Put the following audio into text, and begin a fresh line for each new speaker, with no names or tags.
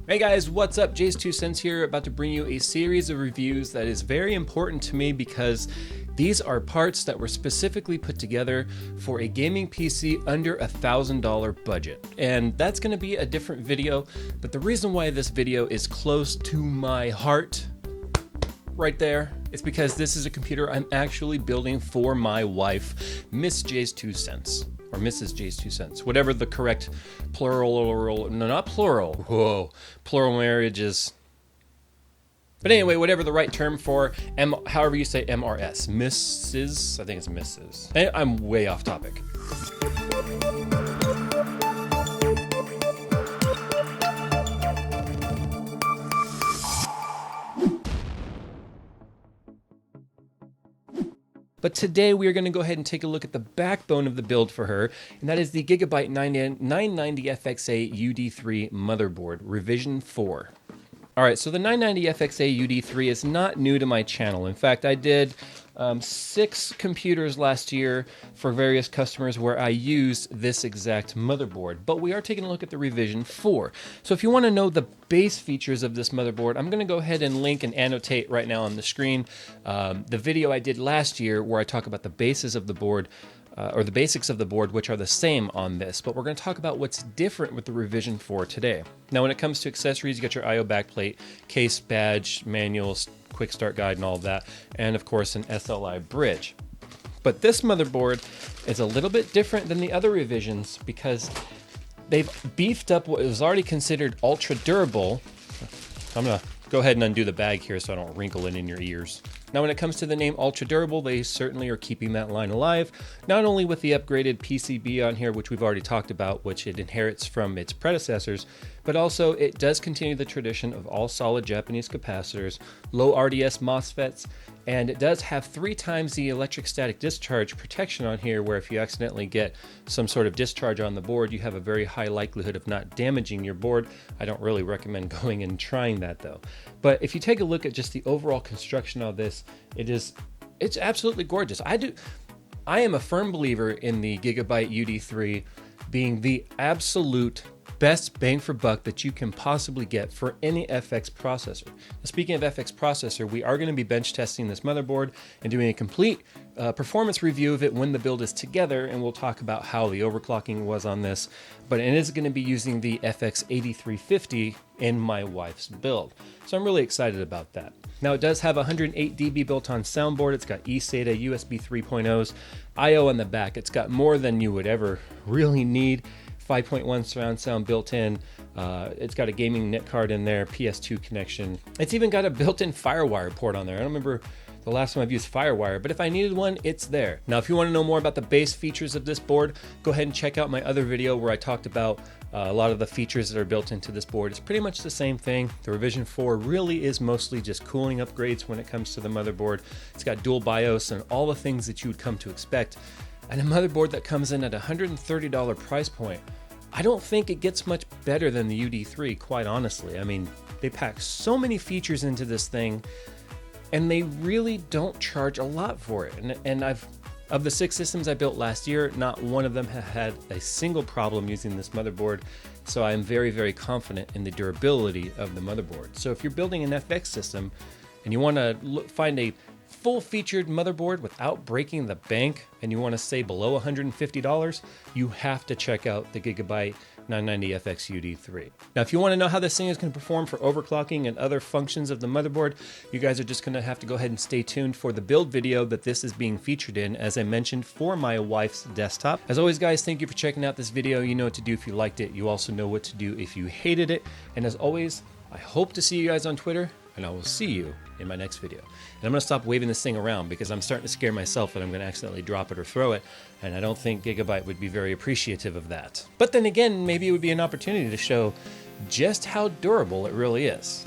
Hey guys, what's up? JayzTwoCents here, about to bring you a series of reviews that is very important to me because these are parts that were specifically put together for a gaming PC under $1,000 budget. And that's gonna be a different video, but the reason why this video is close to my heart, right there, is because this is a computer I'm actually building for my wife, Miss JayzTwoCents. Or Mrs. JayzTwoCents, whatever the correct plural, no, not plural, whoa, plural marriage is. But anyway, whatever the right term for however you say MRS, Mrs., I think it's Mrs. I'm way off topic. But today we are going to go ahead and take a look at the backbone of the build for her, and that is the Gigabyte 990FXA-UD3 motherboard, revision 4. Alright, so the 990FXA-UD3 is not new to my channel. In fact, I did 6 computers last year for various customers where I used this exact motherboard, but we are taking a look at the revision 4. So if you want to know the base features of this motherboard, I'm going to go ahead and link and annotate right now on the screen the video I did last year where I talk about the bases of the board, or the basics of the board, which are the same on this, but we're going to talk about what's different with the revision 4 today. Now, when it comes to accessories, you got your I/O backplate, case, badge, manuals, quick start guide, and all of that, and of course an SLI bridge. But this motherboard is a little bit different than the other revisions because they've beefed up what was already considered ultra durable. I'm gonna go ahead and undo the bag here so I don't wrinkle it in your ears. Now, when it comes to the name Ultra Durable, they certainly are keeping that line alive, not only with the upgraded PCB on here, which we've already talked about, which it inherits from its predecessors, but also it does continue the tradition of all solid Japanese capacitors, low RDS MOSFETs, and it does have 3 times the electric static discharge protection on here, where if you accidentally get some sort of discharge on the board, you have a very high likelihood of not damaging your board. I don't really recommend going and trying that though. But if you take a look at just the overall construction of this, it's absolutely gorgeous. I am a firm believer in the Gigabyte UD3 being the absolute best bang for buck that you can possibly get for any FX processor. Now, speaking of FX processor, we are going to be bench testing this motherboard and doing a complete performance review of it when the build is together, and we'll talk about how the overclocking was on this, but it is going to be using the FX 8350 in my wife's build. So I'm really excited about that. Now, it does have 108 dB built-on soundboard. It's got eSATA, USB 3.0s, I/O on the back. It's got more than you would ever really need. 5.1 surround sound built in. It's got a gaming net card in there, PS2 connection. It's even got a built-in FireWire port on there. I don't remember the last time I've used FireWire, but if I needed one, it's there. Now, if you want to know more about the base features of this board, go ahead and check out my other video where I talked about a lot of the features that are built into this board. It's pretty much the same thing. The revision 4 really is mostly just cooling upgrades when it comes to the motherboard. It's got dual BIOS and all the things that you would come to expect. And a motherboard that comes in at a $130 price point, I don't think it gets much better than the UD3, quite honestly. I mean, they pack so many features into this thing, and they really don't charge a lot for it. And of the 6 systems I built last year, not one of them had a single problem using this motherboard, so I am very, very confident in the durability of the motherboard. So if you're building an FX system and you want to find a full-featured motherboard without breaking the bank, and you want to stay below $150, you have to check out the Gigabyte 990FX-UD3. Now, if you want to know how this thing is going to perform for overclocking and other functions of the motherboard, you guys are just going to have to go ahead and stay tuned for the build video that this is being featured in, as I mentioned, for my wife's desktop. As always, guys, thank you for checking out this video. You know what to do if you liked it. You also know what to do if you hated it. And as always, I hope to see you guys on Twitter, and I will see you in my next video. And I'm going to stop waving this thing around because I'm starting to scare myself that I'm going to accidentally drop it or throw it, and I don't think Gigabyte would be very appreciative of that. But then again, maybe it would be an opportunity to show just how durable it really is.